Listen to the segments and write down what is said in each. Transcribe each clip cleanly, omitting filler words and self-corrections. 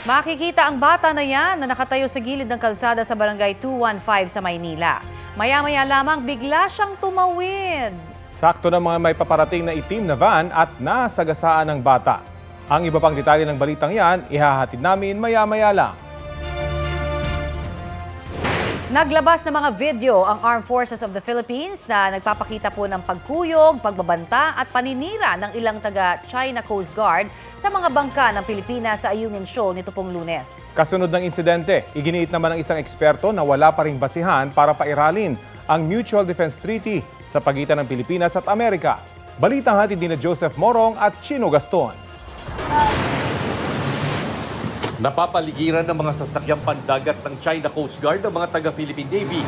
Makikita ang bata na yan na nakatayo sa gilid ng kalsada sa barangay 215 sa Maynila. Maya-maya lamang bigla siyang tumawid. Sakto na mga may paparating na itim na van at nasagasaan ng bata. Ang iba pang detalye ng balitang yan, ihahatid namin maya-maya lang. Naglabas ng mga video ang Armed Forces of the Philippines na nagpapakita po ng pagkuyog, pagbabanta at paninira ng ilang taga-China Coast Guard sa mga bangka ng Pilipinas sa Ayungin Shoal nito pong Lunes. Kasunod ng insidente, iginiit naman ng isang eksperto na wala pa ring basihan para pairalin ang Mutual Defense Treaty sa pagitan ng Pilipinas at Amerika. Balitang hatid ni Joseph Morong at Chino Gaston. Napapaligiran ng mga sasakyang pandagat ng China Coast Guard ang mga taga-Philippine Navy.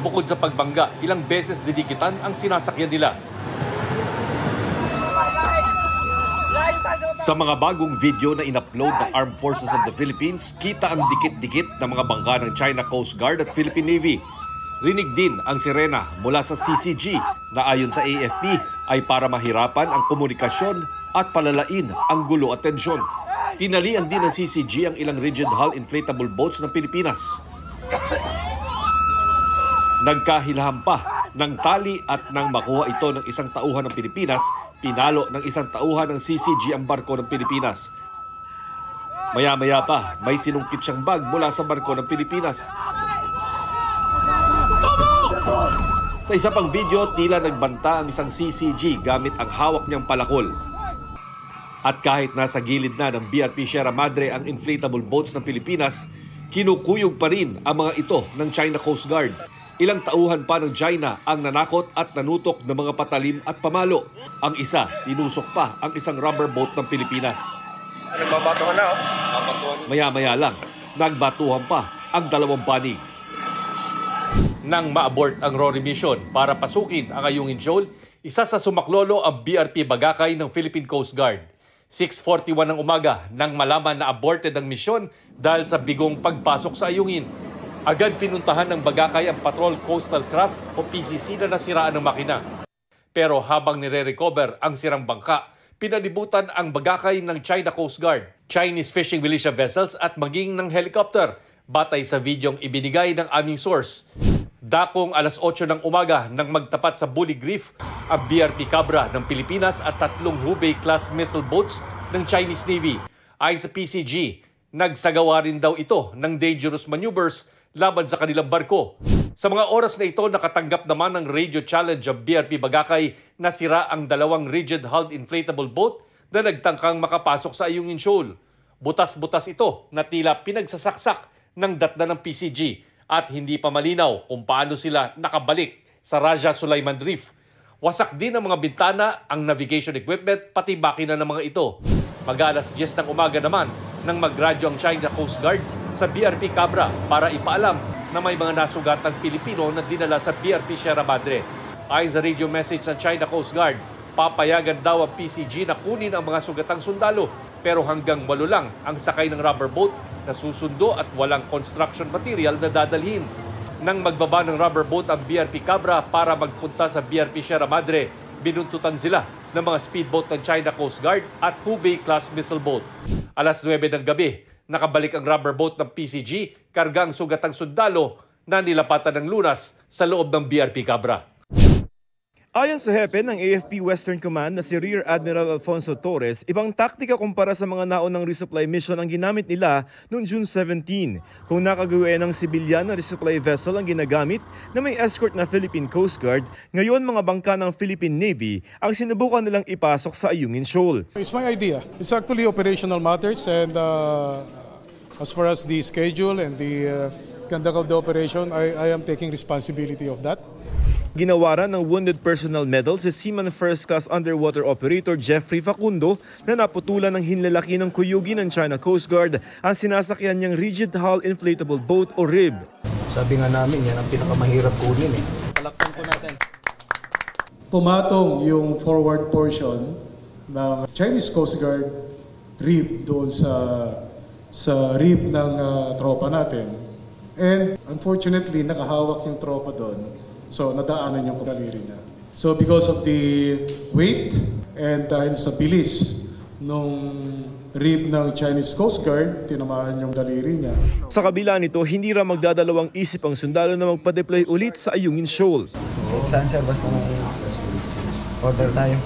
Bukod sa pagbangga, ilang beses dinikitan ang sinasakyan nila. Sa mga bagong video na in-upload ng Armed Forces of the Philippines, kita ang dikit-dikit ng mga bangka ng China Coast Guard at Philippine Navy. Rinig din ang sirena mula sa CCG na ayon sa AFP ay para mahirapan ang komunikasyon at palalain ang gulo at tensyon. Tinalian din ng CCG ang ilang rigid hull inflatable boats ng Pilipinas. Nagkahilahan pa ng tali at nang makuha ito ng isang tauhan ng Pilipinas, pinalo ng isang tauhan ng CCG ang barko ng Pilipinas. Maya-maya pa, may sinungkit siyang bag mula sa barko ng Pilipinas. Sa isa pang video, tila nagbanta ang isang CCG gamit ang hawak niyang palakol. At kahit nasa gilid na ng BRP Sierra Madre ang inflatable boats ng Pilipinas, kinukuyog pa rin ang mga ito ng China Coast Guard. Ilang tauhan pa ng China ang nanakot at nanutok ng mga patalim at pamalo. Ang isa, tinusok pa ang isang rubber boat ng Pilipinas. Nagbabatuhan na, Maya-maya lang, nagbatuhan pa ang dalawang panig. Nang ma-abort ang Rory mission para pasukin ang Ayungin Shoal, isa sa sumaklolo ang BRP Bagakay ng Philippine Coast Guard. 6:41 ng umaga nang malaman na aborted ang misyon dahil sa bigong pagpasok sa Ayungin. Agad pinuntahan ng Bagakay ang Patrol Coastal Craft o PCC na nasiraan ng makina. Pero habang nire-recover ang sirang bangka, pinalibutan ang Bagakay ng China Coast Guard, Chinese fishing militia vessels at maging ng helicopter, batay sa videong ibinigay ng aming source. Dakong alas 8 ng umaga nang magtapat sa Bullig Reef ang BRP Cabra ng Pilipinas at 3 Hubei-class missile boats ng Chinese Navy. Ayon sa PCG, nagsagawa rin daw ito ng dangerous maneuvers laban sa kanilang barko. Sa mga oras na ito, nakatanggap naman ng radio challenge ang BRP Bagakay na sira ang 2 rigid-hulled inflatable boat na nagtangkang makapasok sa Ayungin Shoal. Butas-butas ito na tila pinagsasaksak ng datna ng PCG at hindi pa malinaw kung paano sila nakabalik sa Raja Sulaiman Reef. Wasak din ang mga bintana, ang navigation equipment, pati makina ng mga ito. Mag-alas 10 ng umaga naman nang magradyo ang China Coast Guard sa BRP Cabra para ipaalam na may mga nasugatang Pilipino na dinala sa BRP Sierra Madre. Ayon sa radio message ng China Coast Guard, papayagan daw ang PCG na kunin ang mga sugatang sundalo, pero hanggang 8 lang ang sakay ng rubber boat na susundo at walang construction material na dadalhin. Nang magbaba ng rubber boat ang BRP Cabra para magpunta sa BRP Sierra Madre, binuntutan sila ng mga speedboat ng China Coast Guard at Hubei-class missile boat. Alas 9 ng gabi, nakabalik ang rubber boat ng PCG, kargang sugatang sundalo na nilapatan ng lunas sa loob ng BRP Cabra. Ayon sa hepe ng AFP Western Command na si Rear Admiral Alfonso Torres, ibang taktika kumpara sa mga naunang resupply mission ang ginamit nila noong June 17. Kung nakagawa ng sibilyan na resupply vessel ang ginagamit na may escort na Philippine Coast Guard, ngayon mga bangka ng Philippine Navy ang sinubukan nilang ipasok sa Ayungin Shoal. It's my idea. It's actually operational matters, and as far as the schedule and the conduct of the operation, I am taking responsibility of that. Ginawaran ng Wounded Personnel Medal si Seaman First Class Underwater Operator Jeffrey Facundo na naputulan ng hinlalaki ng kuyugi ng China Coast Guard ang sinasakyan niyang rigid hull inflatable boat o RIB. Sabi nga namin, yan ang pinakamahirap kunin eh. Palakpan po natin. Pumatong yung forward portion ng Chinese Coast Guard RIB doon sa RIB ng tropa natin. And unfortunately, nakahawak yung tropa doon. So, nadaanan yung daliri niya. So, because of the weight and dahil sa bilis nung rib ng Chinese Coast Guard, tinamaan yung daliri niya. Sa kabila nito, hindi raw magdadalawang isip ang sundalo na magpa-deploy ulit sa Ayungin Shoal. Saan sir, basta order tayo.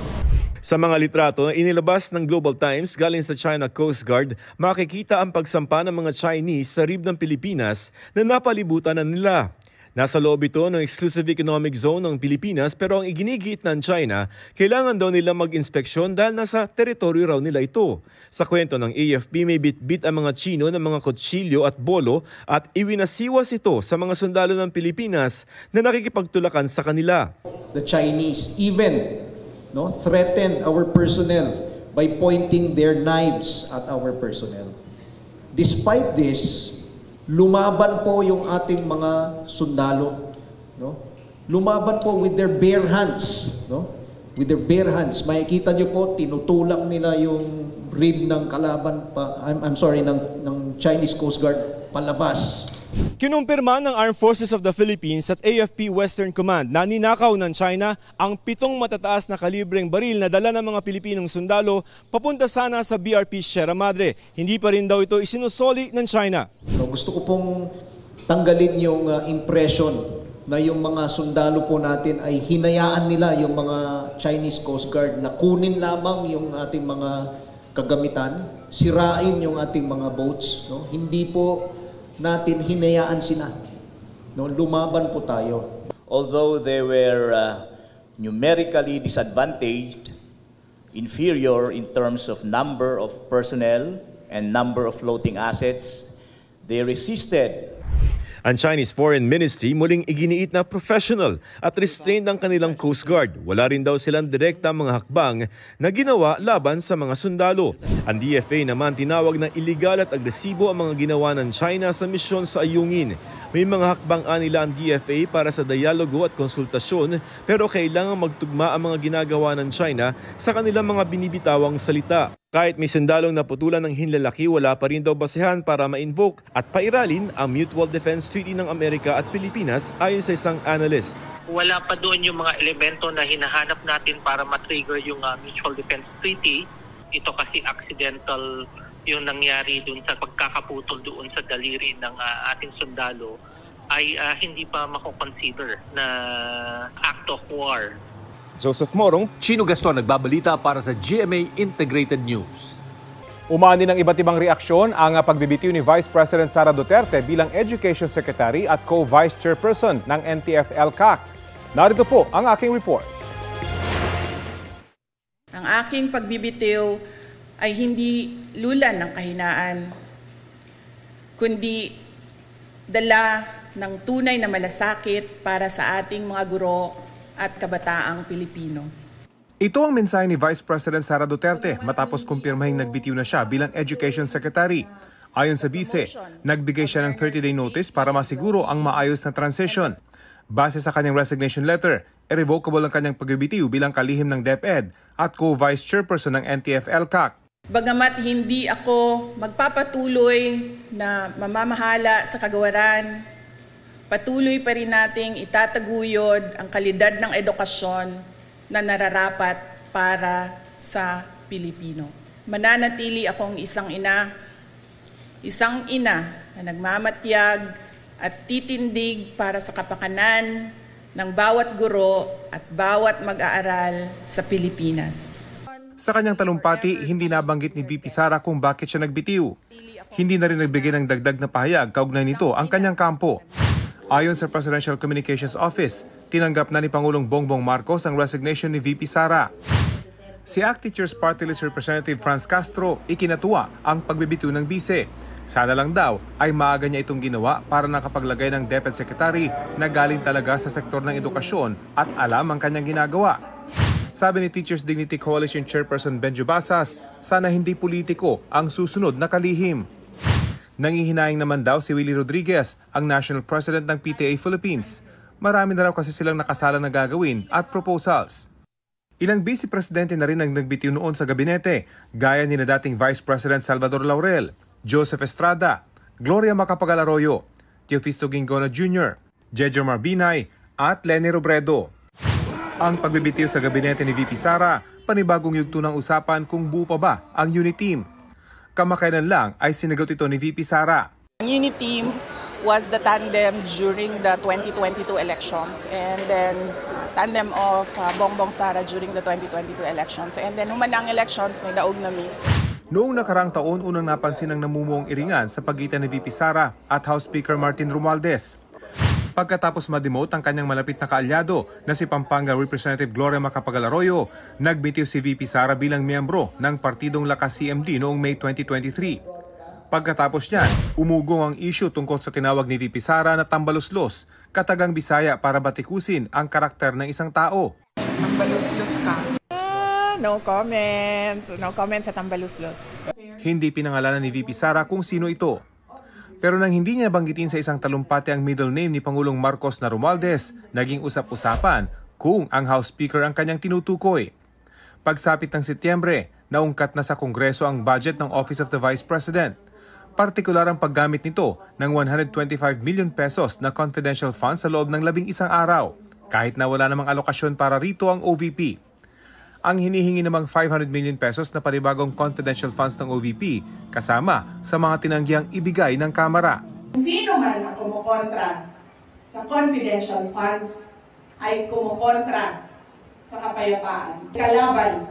Sa mga litrato na inilabas ng Global Times galing sa China Coast Guard, makikita ang pagsampa ng mga Chinese sa rib ng Pilipinas na napalibutan na nila. Nasa loob ito ng Exclusive Economic Zone ng Pilipinas pero ang iginigiit ng China, kailangan daw nila mag-inspeksyon dahil nasa teritoryo raw nila ito. Sa kwento ng AFP, may bit-bit ang mga Chino ng mga kutsilyo at bolo at iwinasiwas ito sa mga sundalo ng Pilipinas na nakikipagtulakan sa kanila. The Chinese even threatened our personnel by pointing their knives at our personnel. Despite this, lumaban po yung ating mga sundalo, lumaban po with their bare hands, with their bare hands. Makikita niyo po, tinutulak nila yung rib ng kalaban ng Chinese Coast Guard palabas. Kinumpirma ng Armed Forces of the Philippines at AFP Western Command na ninakaw ng China ang 7 matataas na kalibreng baril na dala ng mga Pilipinong sundalo papunta sana sa BRP Sierra Madre. Hindi pa rin daw ito isinusoli ng China. Gusto ko pong tanggalin yung impression na yung mga sundalo po natin ay hinayaan nila yung mga Chinese Coast Guard na kunin lamang yung ating mga kagamitan, sirain yung ating mga boats. Hindi po natin hinayaan sila. Lumaban po tayo. Although they were numerically disadvantaged, inferior in terms of number of personnel and number of floating assets, they resisted. Ang Chinese Foreign Ministry muling iginiit na professional at restrained ang kanilang Coast Guard. Wala rin daw silang direkta mga hakbang na ginawa laban sa mga sundalo. Ang DFA naman tinawag na iligal at agresibo ang mga ginawa ng China sa misyon sa Ayungin. May mga hakbang nila ang DFA para sa dialogo at konsultasyon pero kailangan magtugma ang mga ginagawa ng China sa kanilang mga binibitawang salita. Kahit may sundalong naputulan ng hinlalaki, wala pa rin daw basehan para ma-invoke at pairalin ang Mutual Defense Treaty ng Amerika at Pilipinas ayon sa isang analyst. Wala pa doon yung mga elemento na hinahanap natin para ma-trigger yung Mutual Defense Treaty. Ito kasi accidental yung nangyari doon sa pagkakaputol doon sa daliri ng ating sundalo ay hindi pa mako-consider na act of war. Joseph Morong, Chino Gaston nagbabalita para sa GMA Integrated News. umani ng iba't ibang reaksyon ang pagbibitiw ni Vice President Sara Duterte bilang Education Secretary at Co-Vice Chairperson ng NTF-ELCAC. Narito po ang aking report. Ang aking pagbibitiw ay hindi lulan ng kahinaan, kundi dala ng tunay na malasakit para sa ating mga guro at kabataang Pilipino. Ito ang mensahe ni Vice President Sara Duterte matapos kumpirmahing nagbitiw na siya bilang Education Secretary. Ayon sa Vice, nagbigay siya ng 30-day notice para masiguro ang maayos na transition. Base sa kanyang resignation letter, irrevocable ang kanyang pagbibitiw bilang kalihim ng DepEd at co-vice chairperson ng NTF-ELCAC. Bagamat hindi ako magpapatuloy na mamamahala sa kagawaran, patuloy pa rin nating itataguyod ang kalidad ng edukasyon na nararapat para sa Pilipino. Mananatili akong isang ina na nagmamatyag at titindig para sa kapakanan ng bawat guro at bawat mag-aaral sa Pilipinas. Sa kanyang talumpati, hindi nabanggit ni VP Sara kung bakit siya nagbitiw. Hindi na rin nagbigay ng dagdag na pahayag kaugnay nito ang kanyang kampo. Ayon sa Presidential Communications Office, tinanggap na ni Pangulong Bongbong Marcos ang resignation ni VP Sara. Si ACT Teachers Party List Representative Franz Castro ikinatuwa ang pagbibitiw ng bise. Sana lang daw ay maaga niya itong ginawa para nakapaglagay ng DepEd Secretary na galing talaga sa sektor ng edukasyon at alam ang kanyang ginagawa. Sabi ni Teachers Dignity Coalition Chairperson Benjo Basas, sana hindi politiko ang susunod na kalihim. Nangihinayang naman daw si Willie Rodriguez, ang National President ng PTA Philippines. Marami na raw kasi silang nakasala na gagawin at proposals. Ilang Vice Presidente na rin ang nagbitiw noon sa gabinete, gaya ni na dating Vice President Salvador Laurel, Joseph Estrada, Gloria Macapagal Arroyo, Teofisto Gingono Jr., Jejo Marbinay at Leni Robredo. Ang pagbibitiw sa gabinete ni VP Sara panibagong yugto ng usapan kung buo pa ba ang unit team. Kamakailan lang ay sinagot ito ni VP Sara. Ang unit team was the tandem during the 2022 elections, and then tandem of Bongbong Sara during the 2022 elections, and then humanang elections ni Daog Nami. Noong nakaraang taon, unang napansin ang namumuong iringan sa pagitan ni VP Sara at House Speaker Martin Romualdez. Pagkatapos ma-demote ang kanyang malapit na kaalyado na si Pampanga Representative Gloria Macapagal Arroyo, nagbitiw si VP Sara bilang miyembro ng Partidong Lakas CMD noong May 2023. Pagkatapos niyan, umugong ang issue tungkol sa tinawag ni VP Sara na tambaluslos, katagang Bisaya para batikusin ang karakter ng isang tao. Tambaluslos ka? No comment. No comment sa tambaluslos. Hindi pinangalanan ni VP Sara kung sino ito. Pero nang hindi niya banggitin sa isang talumpati ang middle name ni Pangulong Marcos na Romualdez, naging usap-usapan kung ang House Speaker ang kanyang tinutukoy. Pagsapit ng Setyembre, naungkat na sa Kongreso ang budget ng Office of the Vice President. Partikular ang paggamit nito ng 125 million pesos na confidential funds sa loob ng 11 araw, kahit na wala namang alokasyon para rito ang OVP. Ang hinihingi namang 500 million pesos na panibagong confidential funds ng OVP kasama sa mga tinanggiang ibigay ng Kamara. Sino man ang kumukontra sa confidential funds ay kumukontra sa kapayapaan, kalaban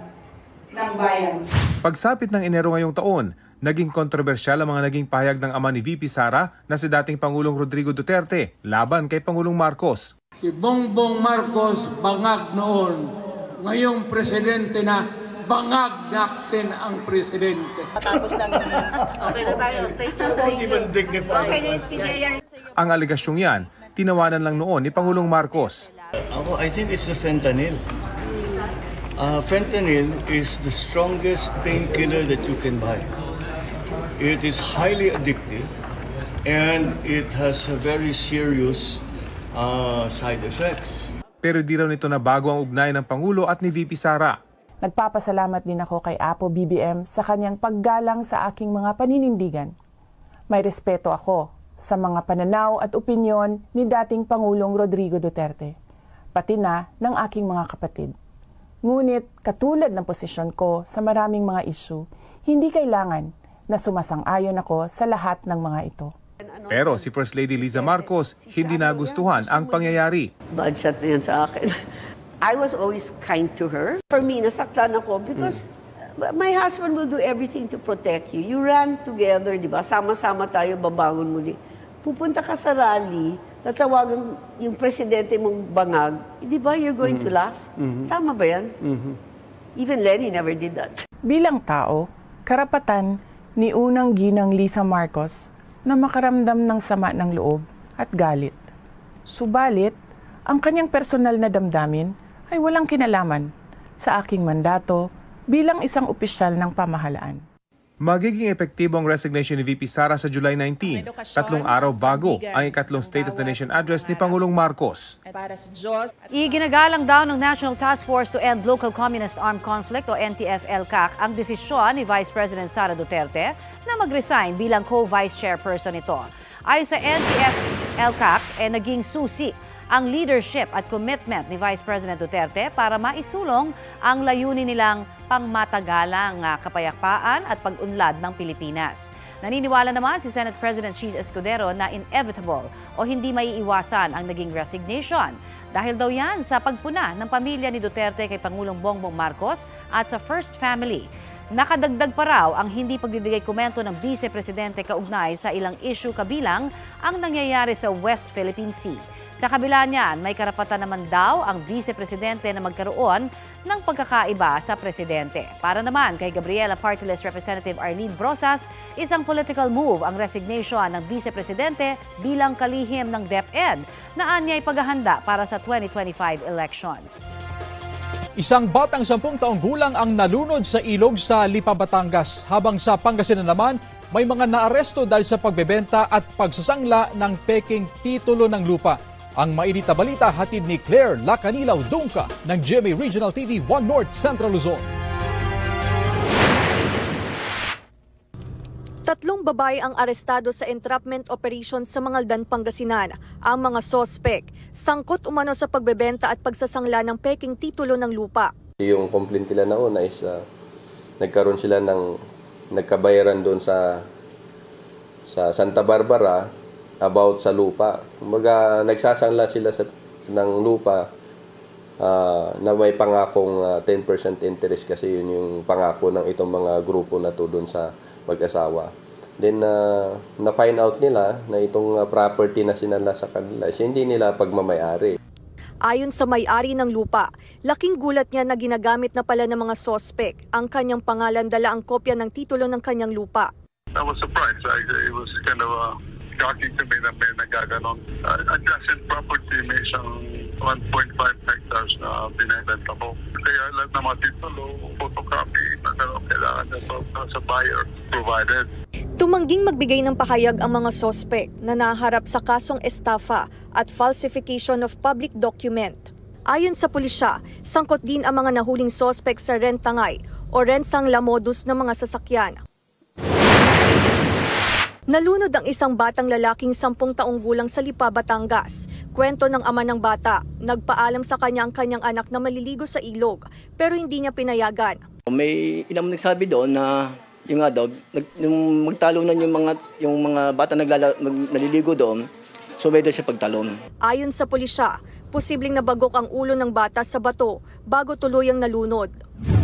ng bayan. Pagsapit ng Enero ngayong taon, naging kontrobersyal ang mga naging pahayag ng ama ni VP Sara na si dating Pangulong Rodrigo Duterte laban kay Pangulong Marcos. Si Bongbong Marcos bangag noon. Ngayong presidente na, bangag natin ang presidente. Matapos lang yun. Okay na tayo. Don't even dignify. Ang aligasyong yan, tinawanan lang noon ni Pangulong Marcos. I think it's the fentanyl. Fentanyl is the strongest painkiller that you can buy. It is highly addictive and it has a very serious side effects. Pero di raw nito na bago ang ugnay ng Pangulo at ni VP Sara. Nagpapasalamat din ako kay Apo BBM sa kanyang paggalang sa aking mga paninindigan. May respeto ako sa mga pananaw at opinyon ni dating Pangulong Rodrigo Duterte, pati na ng aking mga kapatid. Ngunit katulad ng posisyon ko sa maraming mga issue, hindi kailangan na sumasang-ayon ako sa lahat ng mga ito. Pero si First Lady Liza Marcos hindi nagustuhan ang pangyayari. Budget na yan sa akin. I was always kind to her. For me, nasaktan ako because my husband will do everything to protect you. You ran together, di ba? Sama-sama tayo, babangon muli. Pupunta ka sa rally, tatawagan yung presidente mong bangag, di ba you're going to laugh? Tama ba yan? Even Lenny never did that. Bilang tao, karapatan ni unang ginang Liza Marcos na makaramdam ng sama ng loob at galit. Subalit, ang kanyang personal na damdamin ay walang kinalaman sa aking mandato bilang isang opisyal ng pamahalaan. Magiging epektibo ang resignation ni VP Sara sa July 19, 3 araw bago ang ikatlong State of the Nation address ni Pangulong Marcos. Iginagalang daw ng National Task Force to End Local Communist Armed Conflict o NTF-ELCAC ang desisyon ni Vice President Sara Duterte na mag-resign bilang co-vice chairperson nito. Ayon sa NTF-ELCAC, naging susi ang leadership at commitment ni Vice President Duterte para maisulong ang layunin nilang pangmatagalang kapayapaan at pag-unlad ng Pilipinas. Naniniwala naman si Senate President Cheese Escudero na inevitable o hindi maiiwasan ang naging resignation dahil daw yan sa pagpuna ng pamilya ni Duterte kay Pangulong Bongbong Marcos at sa First Family. Nakadagdag pa raw ang hindi pagbibigay komento ng Vice Presidente kaugnay sa ilang issue kabilang ang nangyayari sa West Philippine Sea. Sa kabila niyan, may karapatan naman daw ang Vice Presidente na magkaroon ng pagkakaiba sa Presidente. Para naman kay Gabriela Party List Representative Arlene Brosas, isang political move ang resignation ng Vice Presidente bilang kalihim ng DepEd na anyay paghahanda para sa 2025 elections. Isang batang 10 taong gulang ang nalunod sa ilog sa Lipa, Batangas, habang sa Pangasinan naman may mga naaresto dahil sa pagbebenta at pagsasangla ng peking titulo ng lupa. Ang mainit na balita hatid ni Claire Lacanilaw Dungka ng GMA Regional TV 1 North Central Luzon. 3 babae ang arestado sa entrapment operation sa Mangaldan, Pangasinan. Ang mga sospek, sangkot umano sa pagbebenta at pagsasangla ng peking titulo ng lupa. Yung complaint nila na una is nagkaroon sila ng nagkabayaran doon sa Santa Barbara about sa lupa. Kumbaga nagsasangla sila ng lupa na may pangakong 10% interest kasi yun yung pangako ng itong mga grupo na to doon sa mag-asawa. Then na-find out nila na itong property na sinala sa kanila is hindi nila pagmamayari. Ayon sa may-ari ng lupa, laking gulat niya na ginagamit na pala ng mga sospek ang kanyang pangalan, dala ang kopya ng titulo ng kanyang lupa. I was surprised. It was kind of shocking to me na may nagaganon. Adjacent property, may isang 1.5 hectares na binibenta ko. Kaya lahat ng mga titulo, photocopy, kailangan na sa buyer provided. Tumangging magbigay ng pahayag ang mga sospek na naharap sa kasong estafa at falsification of public document. Ayon sa pulisya, sangkot din ang mga nahuling sospek sa rentangay o rensang lamodus ng mga sasakyan. Nalunod ang isang batang lalaking 10 taong gulang sa Lipa, Batangas. Kwento ng ama ng bata, nagpaalam sa kanya ang kanyang anak na maliligo sa ilog pero hindi niya pinayagan. May inang nagsabi doon na yung nga daw, yung magtalunan yung mga bata naliligo doon, so may daw siya pagtalon. Ayon sa pulisya, posibleng nabagok ang ulo ng bata sa bato bago tuluyang nalunod.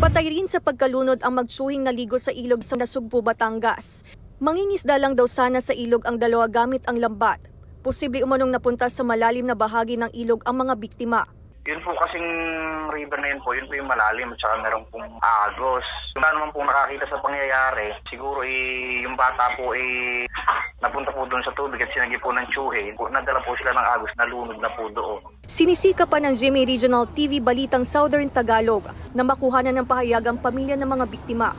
Patay rin sa pagkalunod ang magtsuhing naligo sa ilog sa Nasugbu, Batangas. Mangingisda lang daw sana sa ilog ang dalawa gamit ang lambat. Posible umanong napunta sa malalim na bahagi ng ilog ang mga biktima. Yun po kasing river na yun po yung malalim at saka meron pong agos. Wala naman pong nakakita sa pangyayari. Siguro yung bata po napunta po doon sa tubig at sinagi po ng tsuhe. Nadala po sila ng agos, nalunod na po doon. Sinisika pa ng GMA Regional TV Balitang Southern Tagalog na makuhanan ng pahayag ang pamilya ng mga biktima.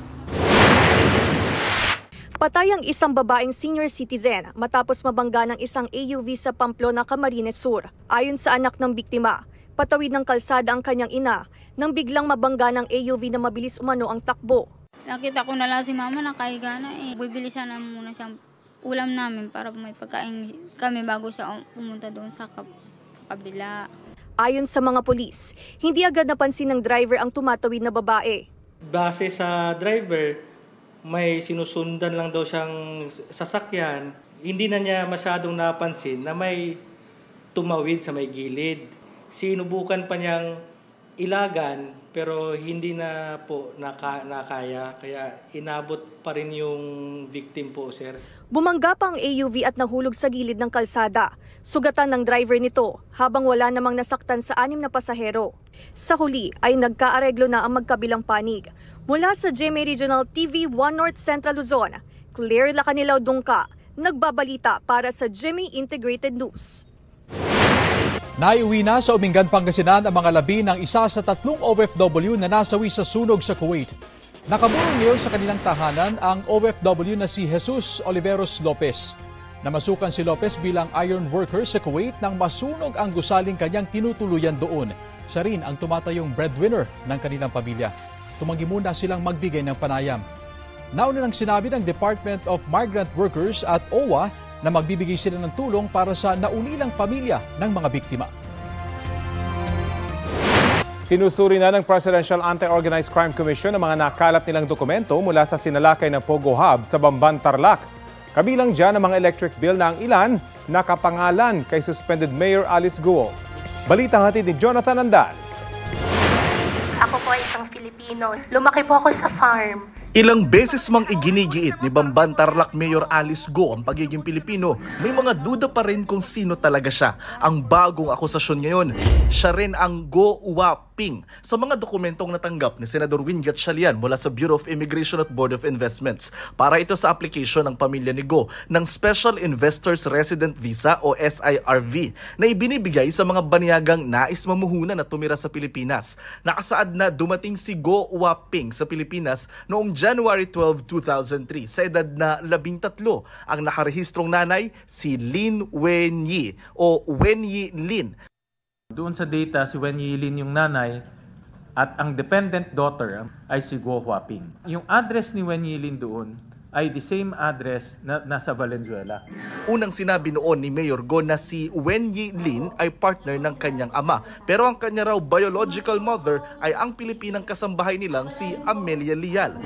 Patay ang isang babaeng senior citizen matapos mabangga ng isang AUV sa Pamplona, Camarines Sur. Ayon sa anak ng biktima, patawid ng kalsada ang kanyang ina nang biglang mabangga ng AUV na mabilis umano ang takbo. Nakita ko na lang si mama nakahiga na Bibilisan na muna siyang ulam namin para may pagkain kami bago siya pumunta doon sa kabila. Ayon sa mga pulis, hindi agad napansin ng driver ang tumatawid na babae. Base sa driver, may sinusundan lang daw siyang sasakyan. Hindi na niya masyadong napansin na may tumawid sa may gilid. Sinubukan pa niyang ilagan pero hindi na po nakaya. Kaya inabot pa rin yung victim po, sir. Bumangga pa ang AUV at nahulog sa gilid ng kalsada. Sugatan ng driver nito habang wala namang nasaktan sa 6 na pasahero. Sa huli ay nagkaareglo na ang magkabilang panig. Mula sa GMA Regional TV 1 North Central Luzon, Claire Lacanilaw Dungka, nagbabalita para sa GMA Integrated News. Naiuwi na sa Umingan, Pangasinan ang mga labi ng isa sa 3 OFW na nasawi sa sunog sa Kuwait. Nakaburong ngayon sa kanilang tahanan ang OFW na si Jesus Oliveros Lopez. Namasukan si Lopez bilang iron worker sa Kuwait nang masunog ang gusaling kanyang tinutuluyan doon. Siya rin ang tumatayong breadwinner ng kanilang pamilya. Tumanggi muna silang magbigay ng panayam. Nauna nang sinabi ng Department of Migrant Workers at OWA na magbibigay sila ng tulong para sa naulilang pamilya ng mga biktima. Sinusuri na ng Presidential Anti-Organized Crime Commission ang mga nakalat nilang dokumento mula sa sinalakay ng Pogo Hub sa Bamban, Tarlac. Kabilang dyan ang mga electric bill na ang ilan nakapangalan kay suspended Mayor Alice Guo. Balita hatid ni Jonathan Andal. Ako po ay isang Filipino. Lumaki po ako sa farm. Ilang beses mang iginigiit ni Bamban Tarlac Mayor Alice Guo ang pagiging Pilipino, may mga duda pa rin kung sino talaga siya. Ang bagong akusasyon ngayon, siya rin ang Go Waping sa mga dokumentong natanggap ni Senador Win Gatchalian mula sa Bureau of Immigration at Board of Investments para ito sa application ng pamilya ni Go ng Special Investors Resident Visa o SIRV na ibinibigay sa mga banyagang nais mamuhunan at tumira sa Pilipinas. Nakasaad na dumating si Go Waping sa Pilipinas noong January 12, 2003 sa edad na 13. Ang nakarehistrong nanay si Lin Wenyi o Wenyi Lin. Doon sa data si Wenyi Lin yung nanay at ang dependent daughter ay si Go Waping. Yung address ni Wenyi Lin doon ay the same address na nasa Valenzuela. Unang sinabi noon ni Mayor Go na si Wen Yilin ay partner ng kanyang ama, pero ang kanya raw biological mother ay ang Pilipinang kasambahay nilang si Amelia Leal.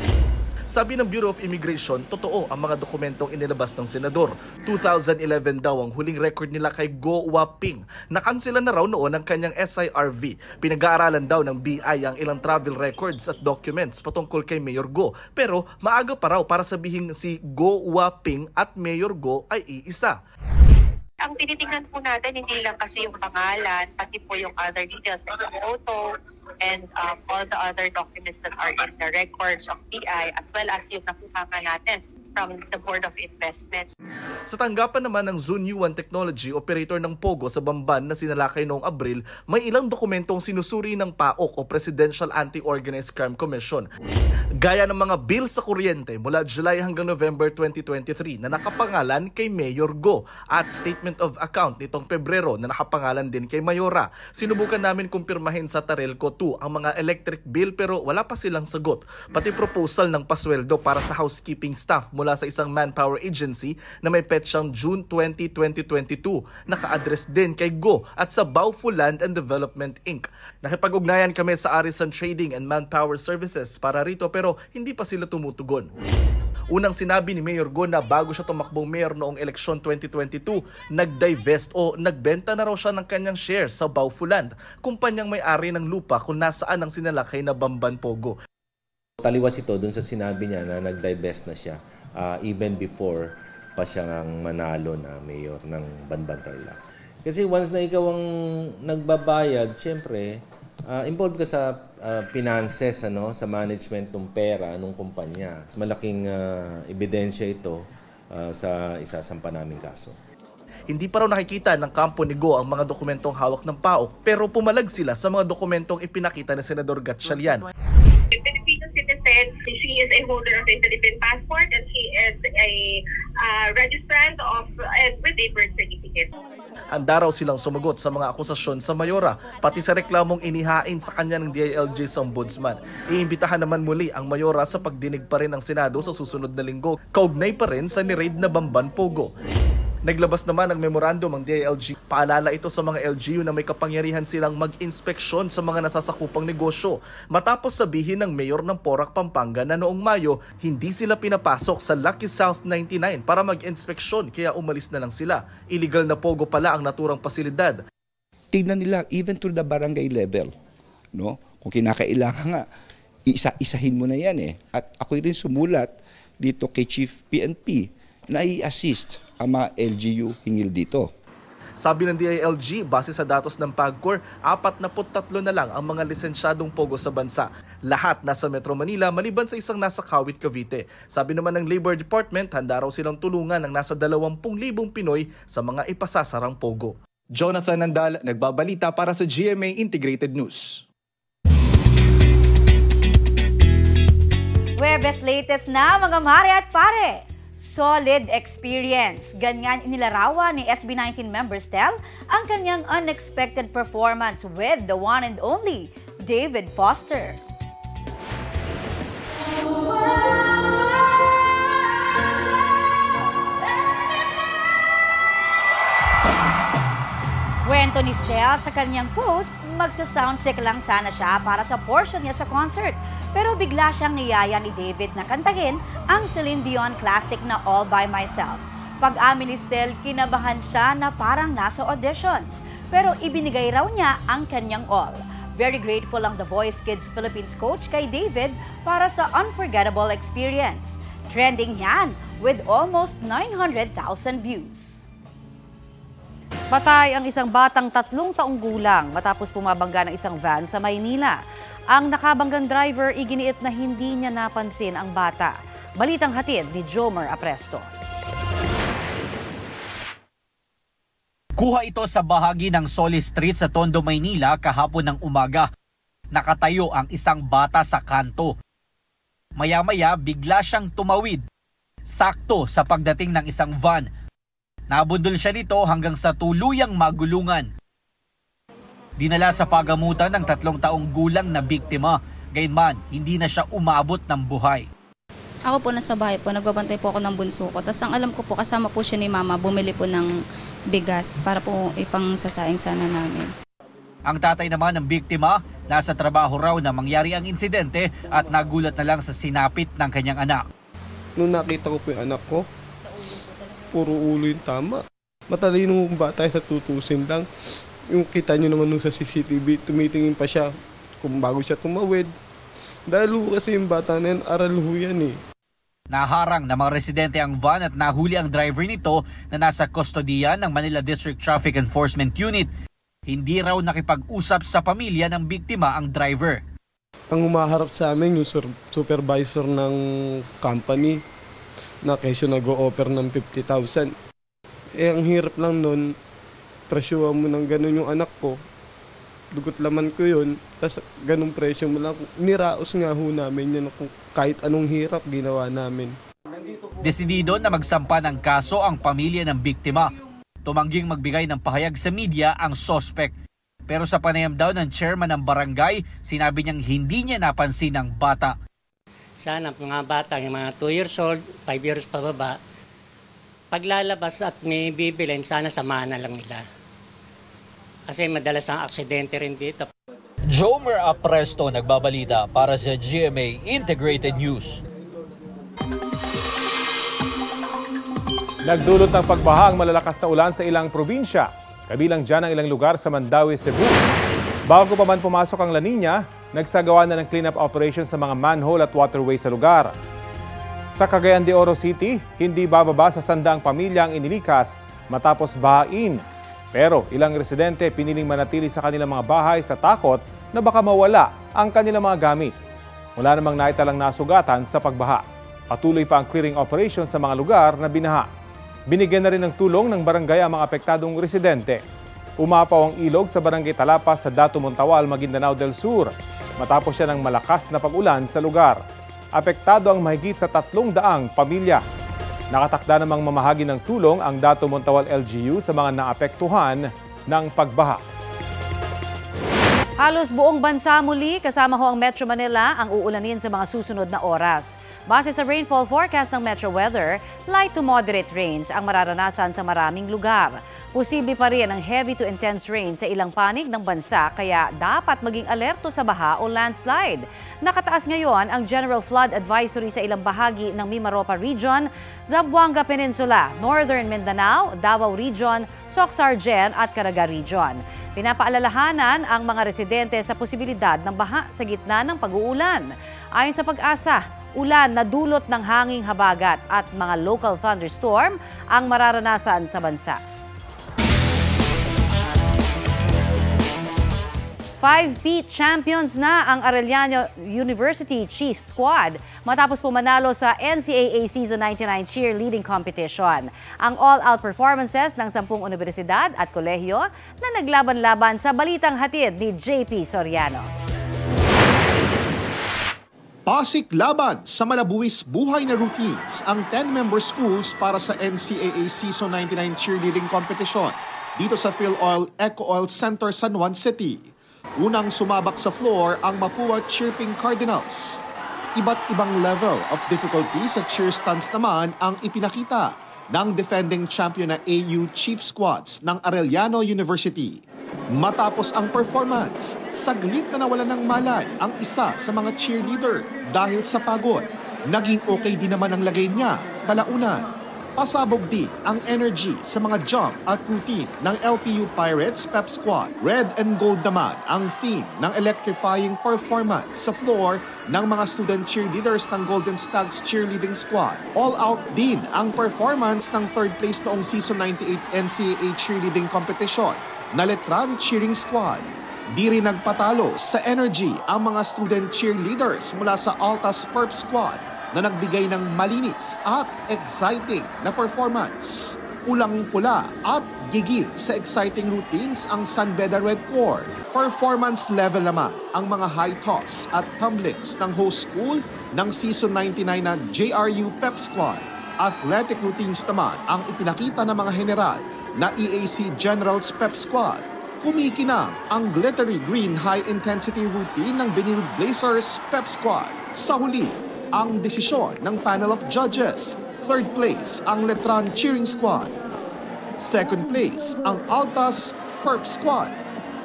Sabi ng Bureau of Immigration, totoo ang mga dokumentong inilabas ng senador. 2011 daw ang huling record nila kay Go Waping. Nakansela na raw noon ang kanyang SIRV. Pinag-aaralan daw ng BI ang ilang travel records at documents patungkol kay Mayor Go. Pero maaga pa raw para sabihin si Go Waping at Mayor Go ay iisa. Ang tinitingnan po natin, hindi lang kasi yung pangalan, pati po yung other details like the photo and all the other documents that are in the records of PI as well as yung nakuha natin from the Board of Investments. Sa tanggapan naman ng Zun Yuan Technology, operator ng Pogo sa Bamban na sinalakay noong Abril, may ilang dokumentong sinusuri ng PAOK o Presidential Anti-Organized Crime Commission. Gaya ng mga bill sa kuryente mula July hanggang November 2023 na nakapangalan kay Mayor Go at statement of account nitong Pebrero na nakapangalan din kay Mayora. Sinubukan namin kumpirmahin sa Tarelco 2 ang mga electric bill pero wala pa silang sagot. Pati proposal ng pasweldo para sa housekeeping staff mula sa isang manpower agency na may petsang June 20, 2022. Naka-address din kay Go at sa Baofu Land and Development Inc. Nakipag-ugnayan kami sa Arisan Trading and Manpower Services para rito pero hindi pa sila tumutugon. Unang sinabi ni Mayor Go na bago siya tumakbong mayor noong eleksyon 2022, nag-divest o nagbenta na raw siya ng kanyang shares sa Baofu Land, kumpanyang may-ari ng lupa kung nasaan ang sinalakay na Bamban Pogo. Taliwas ito dun sa sinabi niya na nag-divest na siya even before pa siya ang manalo na mayor ng Banbantarlac. Kasi once na ikaw ang nagbabayad, siyempre, involved ka sa finances, sa management ng pera ng kumpanya. Malaking ebidensya ito sa isasampa naming kaso. Hindi pa raw nakikita ng kampo ni Go ang mga dokumentong hawak ng PAOK pero pumalag sila sa mga dokumentong ipinakita ni Senador Gatchalian. Filipino citizen, she is a holder of a Philippine passport and she is a registrant of with a birth certificate. Handa raw silang sumagot sa mga akusasyon sa Mayora, pati sa reklamong inihain sa kanya ng DILG sa Ombudsman. Iimbitahan naman muli ang Mayora sa pagdinig pa rin ng Senado sa susunod na linggo, kaugnay pa rin sa ni-raid na Bamban Pogo. Naglabas naman ng memorandum ang DILG. Paalala ito sa mga LGU na may kapangyarihan silang mag-inspeksyon sa mga nasasakupang negosyo. Matapos sabihin ng mayor ng Porac, Pampanga na noong Mayo, hindi sila pinapasok sa Lucky South 99 para mag-inspeksyon kaya umalis na lang sila. Illegal na Pogo pala ang naturang pasilidad. Tignan nila even to the barangay level. No? Kung kinakailangan nga, isa-isahin mo na yan eh. At ako rin sumulat dito kay Chief PNP na i-assist ang mga LGU hingil dito. Sabi ng DILG, base sa datos ng PAGCOR, 43 na lang ang mga lisensyadong Pogo sa bansa. Lahat nasa Metro Manila maliban sa isang nasa Kawit, Cavite. Sabi naman ng Labor Department, handa raw silang tulungan ng nasa 20,000 Pinoy sa mga ipasasarang Pogo. Jonathan Nandal, nagbabalita para sa GMA Integrated News. Webes latest na mga mare at pare. Solid experience. Ganyan inilarawan ni SB19 member Stel ang kanyang unexpected performance with the one and only David Foster. Kwento ni Stel sa kanyang post, magsa-soundcheck lang sana siya para sa portion niya sa concert. Pero bigla siyang niyaya ni David na kantahin ang Celine Dion classic na All By Myself. Pag-amin ni Stel, kinabahan siya na parang nasa auditions. Pero ibinigay raw niya ang kanyang all. Very grateful ang The Voice Kids Philippines coach kay David para sa unforgettable experience. Trending yan with almost 900,000 views. Patay ang isang batang 3 taong gulang matapos pumabangga ng isang van sa Maynila. Ang nakabanggang driver iginiit na hindi niya napansin ang bata. Balitang hatid ni Jomer Apresto. Kuha ito sa bahagi ng Soli Street sa Tondo, Maynila kahapon ng umaga. Nakatayo ang isang bata sa kanto. Maya-maya bigla siyang tumawid. Sakto sa pagdating ng isang van. Nabundol siya nito hanggang sa tuluyang magulungan. Dinala sa pagamutan ng 3 taong gulang na biktima. Gayunman, hindi na siya umabot ng buhay. Ako po nasa bahay po, nagbabantay po ako ng bunso ko. Tapos ang alam ko po, kasama po siya ni mama, bumili po ng bigas para po ipang sasaing sana namin. Ang tatay naman ng biktima, nasa trabaho raw na mangyari ang insidente at nagulat na lang sa sinapit ng kanyang anak. Nung nakita ko po yung anak ko, puro ulo yung tama. Matalino yung bata sa tutusin lang. Yung kita nyo naman nung sa CCTV, tumitingin pa siya kung bago siya tumawid. Dahil kasi yung bata na yan, aral ho yan eh. Naharang ng mga residente ang van at nahuli ang driver nito na nasa kustodiya ng Manila District Traffic Enforcement Unit. Hindi raw nakipag-usap sa pamilya ng biktima ang driver. Ang umaharap sa amin yung supervisor ng company na kesyo nag-o-offer ng 50,000. Ang hirap lang nun, presyuhan mo ng ganun yung anak ko. Dugot laman ko yun, tapos ganung presyo mo lang. Niraos nga ho namin yan, kahit anong hirap ginawa namin. Desidido na magsampa ng kaso ang pamilya ng biktima. Tumangging magbigay ng pahayag sa media ang suspect. Pero sa panayam daw ng chairman ng barangay, sinabi niyang hindi niya napansin ang bata. Sana mga bata, yung mga 2 years old, 5 years pababa, paglalabas at may bibilin, sana samahan na lang nila. Kasi madalas ang aksidente rin dito. Jomer Apresto nagbabalita para sa GMA Integrated News. Nagdulot ng pagbaha ang malalakas na ulan sa ilang probinsya. Kabilang dyan ang ilang lugar sa Mandaue, Cebu. Bago pa man pumasok ang La Nina, nagsagawa na ng cleanup operation sa mga manhole at waterway sa lugar. Sa Cagayan de Oro City, hindi bababa sa 100 pamilya ang inilikas matapos bahain. Pero ilang residente piniling manatili sa kanilang mga bahay sa takot na baka mawala ang kanilang mga gamit. Wala namang naitalang nasugatan sa pagbaha. Patuloy pa ang clearing operation sa mga lugar na binaha. Binigyan na rin ng tulong ng barangay ang mga apektadong residente. Umapaw ang ilog sa barangay Talapas sa Dato Montawal, Maguindanao del Sur matapos siya ng malakas na pag-ulan sa lugar. Apektado ang mahigit sa 300 pamilya. Nakatakda namang mamahagi ng tulong ang Dato Montawal LGU sa mga naapektuhan ng pagbaha. Halos buong bansa muli, kasama ho ang Metro Manila, ang uulanin sa mga susunod na oras. Base sa rainfall forecast ng Metro Weather, light to moderate rains ang mararanasan sa maraming lugar. Posible pa rin ang heavy to intense rain sa ilang panig ng bansa kaya dapat maging alerto sa baha o landslide. Nakataas ngayon ang General Flood Advisory sa ilang bahagi ng Mimaropa Region, Zamboanga Peninsula, Northern Mindanao, Davao Region, Soc-Sargen at Caraga Region. Pinapaalalahanan ang mga residente sa posibilidad ng baha sa gitna ng pag-uulan. Ayon sa Pag-asa, ulan na dulot ng hanging habagat at mga local thunderstorm ang mararanasan sa bansa. 5P champions na ang Arellano University Chiefs Squad matapos pumanalo sa NCAA Season 99 Cheerleading Competition. Ang all-out performances ng 10 universidad at kolehiyo na naglaban-laban sa balitang hatid ni JP Soriano. Pasiklaban sa malabuwis buhay na routines ang 10-member schools para sa NCAA Season 99 Cheerleading Competition dito sa PhilOil Eco Oil Center, San Juan City. Unang sumabak sa floor ang Mapua Chirping Cardinals. Iba't ibang level of difficulty sa cheer stunts naman ang ipinakita ng defending champion na AU Chief Squads ng Arellano University. Matapos ang performance, saglit na nawalan ng malay ang isa sa mga cheerleader dahil sa pagod. Naging okay din naman ang lagay niya kalaunan. Pasabog din ang energy sa mga jump at routine ng LPU Pirates Pep Squad. Red and gold naman ang theme ng electrifying performance sa floor ng mga student cheerleaders ng Golden Stags Cheerleading Squad. All out din ang performance ng third place noong Season 98 NCAA Cheerleading Competition na Letran Cheering Squad. Di rin nagpatalo sa energy ang mga student cheerleaders mula sa Altas Perp Squad na nagbigay ng malinis at exciting na performance. Ulang-pula at gigil sa exciting routines ang San Beda Red Corps. Performance level naman ang mga high toss at tumblings ng host school ng Season 99 na JRU Pep Squad. Athletic routines naman ang ipinakita ng mga general na EAC Generals Pep Squad. Kumikinang ang glittery green high-intensity routine ng Benil Blazers Pep Squad. Sa huli, ang desisyon ng panel of judges. Third place ang Letran Cheering Squad. Second place ang Altas Perp Squad.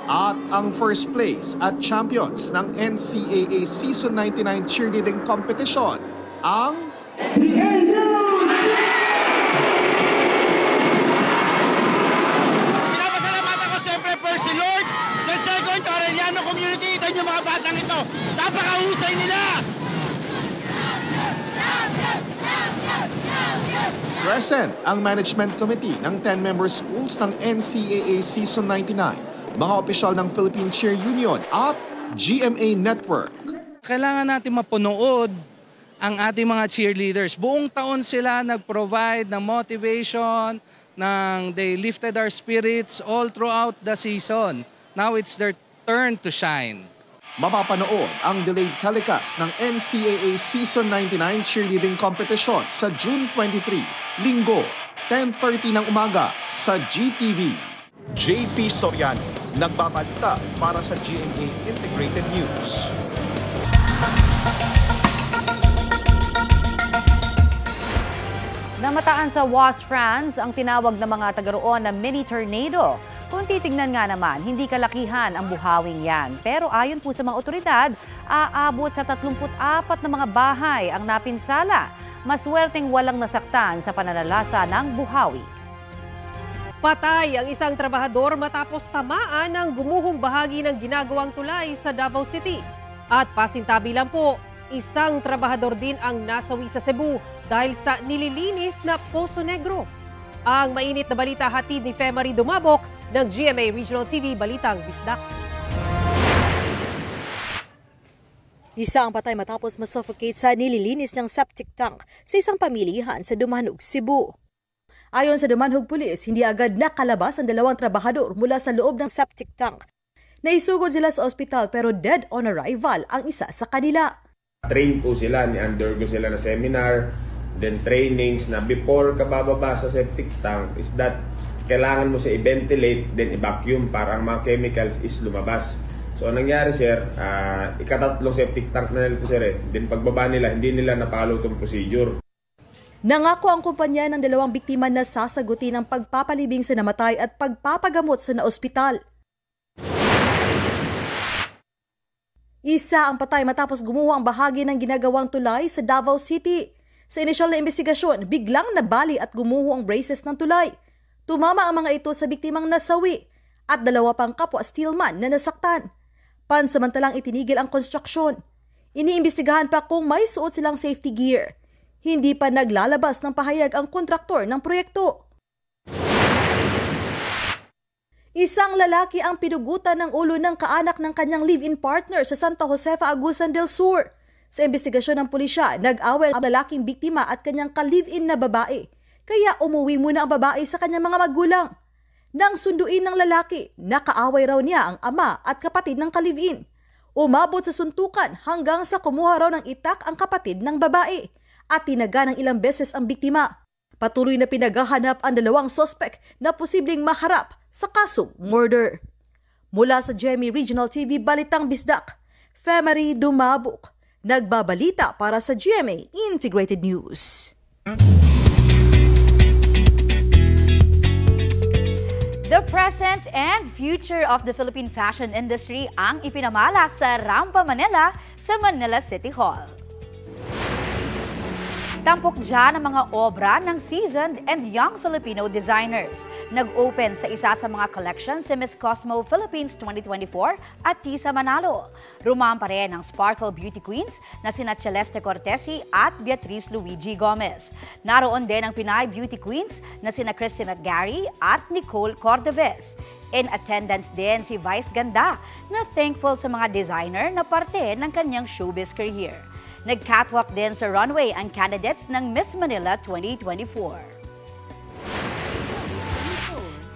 At ang first place at champions ng NCAA Season 99 Cheerleading Competition, ang Pinapasalamatan ko siyempre first si Lord, then second to Arellano Community, then yung mga batang ito. Napakahusay nila! Present ang management committee ng 10-member schools ng NCAA Season 99, mga opisyal ng Philippine Cheer Union at GMA Network. Kailangan natin mapunood ang ating mga cheerleaders. Buong taon sila nag-provide ng motivation, they lifted our spirits all throughout the season. Now it's their turn to shine. Mapapanood ang delayed telecast ng NCAA Season 99 Cheerleading Competition sa June 23, Linggo, 10:30 ng umaga sa GTV. JP Soriano, nagbabalita para sa GMA Integrated News. Namataan sa Was, France ang tinawag na mga taga-roon na mini tornado. Kung titignan nga naman, hindi kalakihan ang buhawing yan. Pero ayon po sa mga otoridad, aabot sa 34 na mga bahay ang napinsala. Maswerteng walang nasaktan sa pananalasa ng buhawi. Patay ang isang trabahador matapos tamaan ng gumuhong bahagi ng ginagawang tulay sa Davao City. At pasintabi lang po, isang trabahador din ang nasawi sa Cebu dahil sa nililinis na Poso Negro. Ang mainit na balita hatid ni Femari Dumabok ng GMA Regional TV Balitang Bisdak. Isa ang patay matapos masuffocate sa nililinis ng septic tank sa isang pamilihan sa Dumanog, Cebu. Ayon sa Dumanog Police, hindi agad nakalabas ang dalawang trabahador mula sa loob ng septic tank. Naisugod sila sa ospital pero dead on arrival ang isa sa kanila. Train po sila, ni-undergo sila na seminar, then trainings na before ka bababa sa septic tank is that kailangan mo siya i-ventilate, then i-vacuum para ang mga chemicals is lumabas. So, anong nangyari, sir, ikatatlong septic tank na nila ito, sir. Then pagbaba nila, hindi nila napalo itong procedure. Nangako ang kumpanya ng dalawang biktima na sasagutin ang pagpapalibing sa namatay at pagpapagamot sa naospital. Isa ang patay matapos gumuho ang bahagi ng ginagawang tulay sa Davao City. Sa inisyal na investigasyon, biglang nabali at gumuho ang braces ng tulay. Tumama ang mga ito sa biktimang nasawi at dalawa pang kapwa steelman na nasaktan. Pansamantalang itinigil ang konstruksyon. Iniimbestigahan pa kung may suot silang safety gear. Hindi pa naglalabas ng pahayag ang kontraktor ng proyekto. Isang lalaki ang pinugutan ng ulo ng kaanak ng kanyang live-in partner sa Santa Josefa, Agusan del Sur. Sa investigasyon ng pulisya, nag-away ang lalaking biktima at kanyang ka-live-in na babae. Kaya umuwi muna ang babae sa kanyang mga magulang. Nang sunduin ng lalaki, nakaaway raw niya ang ama at kapatid ng ka-live-in. Umabot sa suntukan hanggang sa kumuha raw ng itak ang kapatid ng babae at tinaga ng ilang beses ang biktima. Patuloy na pinaghahanap ang dalawang sospek na posibleng maharap sa kasong murder. Mula sa GMA Regional TV Balitang Bisdak, Femari Dumabok, nagbabalita para sa GMA Integrated News. The present and future of the Philippine fashion industry ang ipinamala sa Rampa Manila sa Manila City Hall. Tampok dyan ang mga obra ng seasoned and young Filipino designers. Nag-open sa isa sa mga collection si Miss Cosmo Philippines 2024 at Tisa Manalo. Rumampa rin ang Sparkle Beauty Queens na sina Celeste Cortesi at Beatriz Luigi Gomez. Naroon din ang Pinay Beauty Queens na sina Christy McGarry at Nicole Cordoves. In attendance din si Vice Ganda na thankful sa mga designer na parte ng kanyang showbiz career. Nag-catwalk din sa runway ang candidates ng Miss Manila 2024.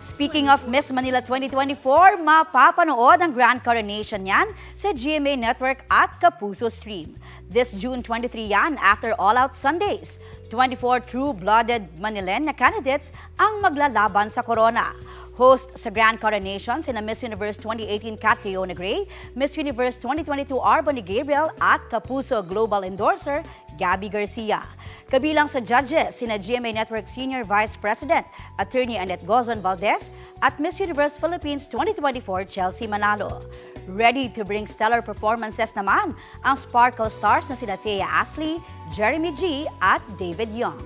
Speaking of Miss Manila 2024, mapapanood ang grand coronation niyan sa GMA Network at Kapuso Stream. This June 23 yan after All Out Sundays. 24 true-blooded Manilen na candidates ang maglalaban sa corona. Host sa Grand Coronation sina Miss Universe 2018 Catriona Gray, Miss Universe 2022 Arbony Gabriel at Kapuso Global Endorser Gabby Garcia. Kabilang sa judges sina GMA Network Senior Vice President Attorney Annette Gozon Valdez at Miss Universe Philippines 2024 Chelsea Manalo. Ready to bring stellar performances naman ang Sparkle Stars na sina Thea Ashley, Jeremy G at David Young.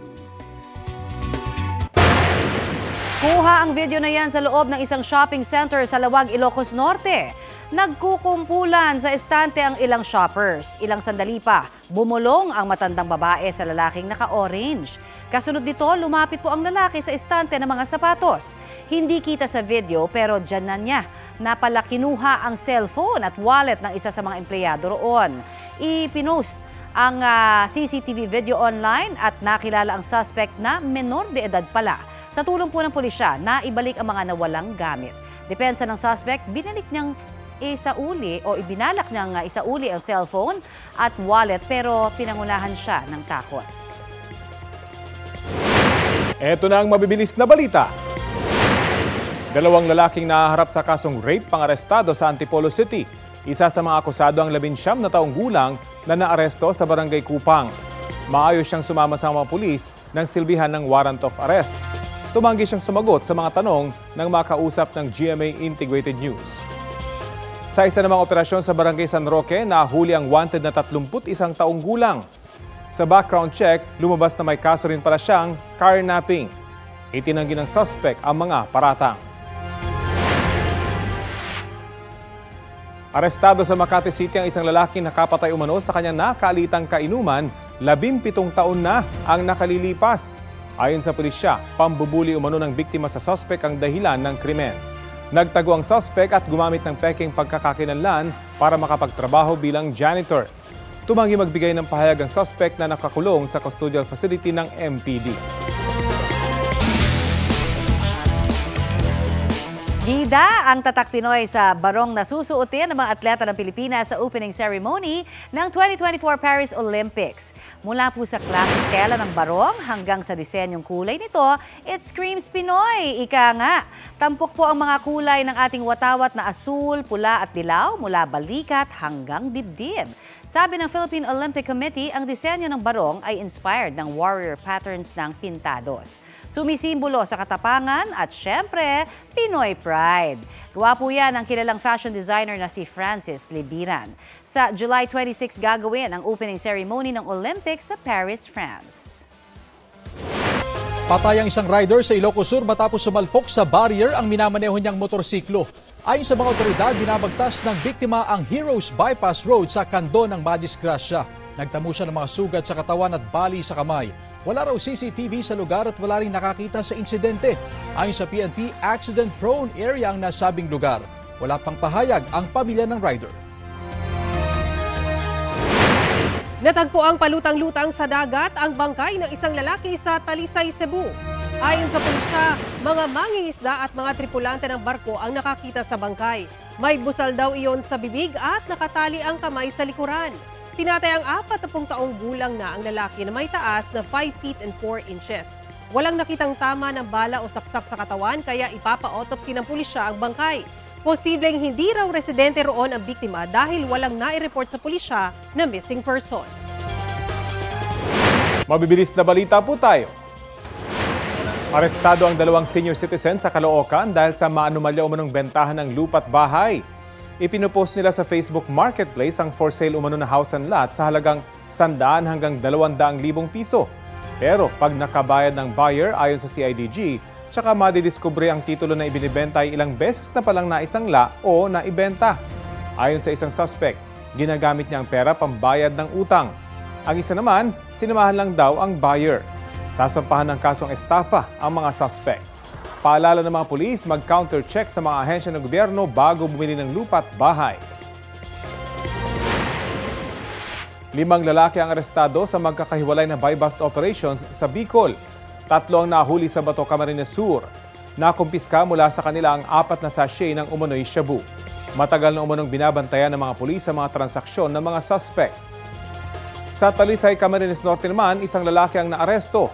Kuha ang video na yan sa loob ng isang shopping center sa Lawag, Ilocos Norte. Nagkukumpulan sa estante ang ilang shoppers. Ilang sandali pa, bumulong ang matandang babae sa lalaking naka-orange. Kasunod nito, lumapit po ang lalaki sa estante ng mga sapatos. Hindi kita sa video pero dyan na niya napala kinuha ang cellphone at wallet ng isa sa mga empleyado roon. Ipinost ang CCTV video online at nakilala ang suspect na menor de edad pala. Sa tulong po ng pulisya, naibalik ang mga nawalang gamit. Depensa ng suspect, binalik niyang isauli o ibinalak niyang isauli ang cellphone at wallet pero pinangunahan siya ng takot. Ito na ang mabibilis na balita. Dalawang lalaking nahaharap sa kasong rape pang-arestado sa Antipolo City. Isa sa mga akusado ang 19 na taong gulang na naaresto sa Barangay Kupang. Maayos siyang sumama sa mga pulis nang silbihan ng warrant of arrest. Tumanggi siyang sumagot sa mga tanong ng makausap ng GMA Integrated News. Sa isa namang operasyon sa Barangay San Roque, nahuli ang wanted na 31 taong gulang. Sa background check, lumabas na may kaso rin pala siyang carnapping. Itinanggi ng suspect ang mga paratang. Arestado sa Makati City ang isang lalaking nakapatay umano sa kanyang nakalitang kainuman, 17 taon na ang nakalilipas. Ayon sa pulisya, pambubuli umano ng biktima sa suspect ang dahilan ng krimen. Nagtago ang suspect at gumamit ng peking pagkakakilanlan para makapagtrabaho bilang janitor. Tumanggi magbigay ng pahayag ang suspect na nakakulong sa custodial facility ng MPD. Gida ang tatak Pinoy sa barong na susuotin ng mga atleta ng Pilipinas sa opening ceremony ng 2024 Paris Olympics. Mula po sa classic tela ng barong hanggang sa disenyong kulay nito, it screams Pinoy. Ika nga, tampok po ang mga kulay ng ating watawat na asul, pula at dilaw mula balikat hanggang dibdib. Sabi ng Philippine Olympic Committee, ang disenyo ng barong ay inspired ng warrior patterns ng pintados. Sumisimbolo sa katapangan at syempre, Pinoy pride. Gawa po yan ang kilalang fashion designer na si Francis Libiran. Sa July 26 gagawin ang opening ceremony ng Olympics sa Paris, France. Patay ang isang rider sa Ilocos Sur matapos sumalpok sa barrier ang minamaneho niyang motorsiklo. Ayon sa mga otoridad, binabagtas ng biktima ang Heroes Bypass Road sa Kando ng madisgrasya. Nagtamo siya ng mga sugat sa katawan at bali sa kamay. Wala raw CCTV sa lugar at wala rin nakakita sa insidente. Ayon sa PNP, accident-prone area ang nasabing lugar. Wala pang pahayag ang pamilya ng rider. Natagpo ang palutang-lutang sa dagat ang bangkay ng isang lalaki sa Talisay, Cebu. Ayon sa pulisya, mga mangingisda at mga tripulante ng barko ang nakakita sa bangkay. May busal daw iyon sa bibig at nakatali ang kamay sa likuran. Tinatayang 40 taong gulang na ang lalaki na may taas na 5 feet and 4 inches. Walang nakitang tama ng bala o saksak sa katawan kaya ipapa-autopsy ng pulisya ang bangkay. Posibleng hindi raw residente roon ang biktima dahil walang nai-report sa pulisya na missing person. Mabibilis na balita po tayo. Arestado ang 2 senior citizens sa Caloocan dahil sa maanumalya umanong bentahan ng lupa at bahay. Ipinopost nila sa Facebook Marketplace ang for sale umano na house and lot sa halagang 100 hanggang 200,000 piso. Pero pag nakabayad ng buyer ayon sa CIDG, tsaka madidiskubre ang titulo na ibinibenta ay ilang beses na palang naisangla o naibenta. Ayon sa isang suspect, ginagamit niya ang pera pambayad ng utang. Ang isa naman, sinamahan lang daw ang buyer. Sasampahan ng kasong estafa ang mga suspect. Paalala ng mga pulis, mag-counter-check sa mga ahensya ng gobyerno bago bumili ng lupa at bahay. 5 lalaki ang arestado sa magkakahiwalay na buy-bust operations sa Bicol. 3 ang nahuli sa Bato, Camarines Sur. Nakumpiska mula sa kanila ang 4 na sachet ng umano'y shabu. Matagal na umanong binabantayan ng mga pulis sa mga transaksyon ng mga suspect. Sa Talisay, Camarines Norte naman, isang lalaki ang naaresto.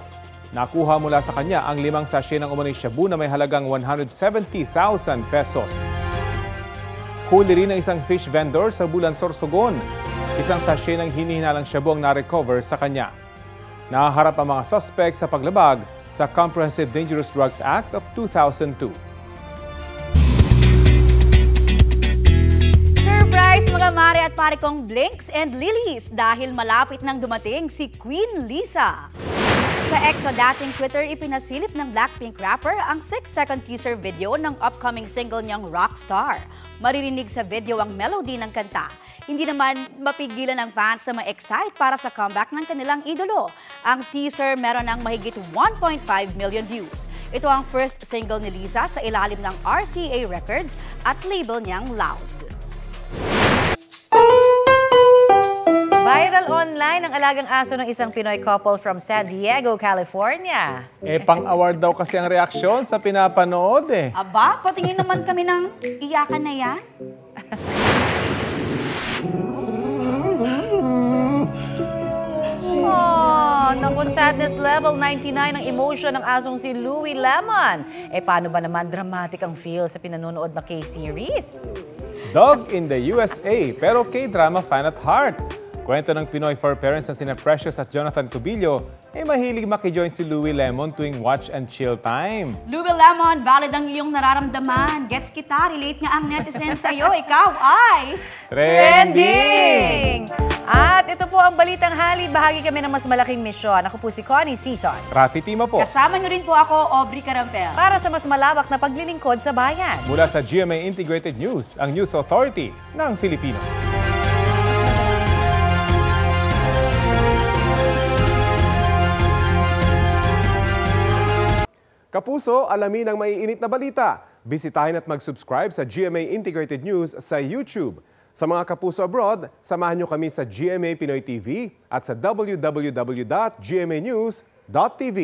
Nakuha mula sa kanya ang 5 sachet ng umano'y shabu na may halagang 170,000 pesos. Huli rin ng isang fish vendor sa Bulan, Sorsogon. Isang sachet ng hinihinalang shabu ang na-recover sa kanya. Nahaharap ang mga suspect sa paglabag sa Comprehensive Dangerous Drugs Act of 2002. Surprise mga mare at pare kong Blinks and Lilies dahil malapit nang dumating si Queen Lisa. Sa ex o dating Twitter, ipinasilip ng Blackpink rapper ang 6-second teaser video ng upcoming single niyang Rockstar. Maririnig sa video ang melody ng kanta. Hindi naman mapigilan ng fans na ma-excite para sa comeback ng kanilang idolo. Ang teaser meron ng mahigit 1.5 million views. Ito ang first single ni Lisa sa ilalim ng RCA Records at label niyang Loud. Viral online ang alagang aso ng isang Pinoy couple from San Diego, California. Pang-award daw kasi ang reaksyon sa pinapanood Aba, patingin naman kami ng iyakan na yan. Naku, sadness level 99 ang emotion ng asong si Louie Lemon. Paano ba naman dramatic ang feel sa pinanonood na K-series? Dog in the USA, pero K-drama fan at heart. Kwento ng Pinoy for parents na sina Precious at Jonathan Cubillo, mahilig makijoin si Louie Lemon tuwing watch and chill time. Louie Lemon, valid ang iyong nararamdaman. Gets kita, relate nga ang netizens sa'yo. Ikaw ay... Trending! At ito po ang Balitang Halid. Bahagi kami ng mas malaking misyon. Ako po si Connie Season. Rafi Tima po. Kasama niyo rin po ako, Aubrey Carampel. Para sa mas malawak na paglilingkod sa bayan. Mula sa GMA Integrated News, ang News Authority ng Filipino. Kapuso, alamin ang maiinit na balita. Bisitahin at mag-subscribe sa GMA Integrated News sa YouTube. Sa mga kapuso abroad, samahan nyo kami sa GMA Pinoy TV at sa www.gmanews.tv.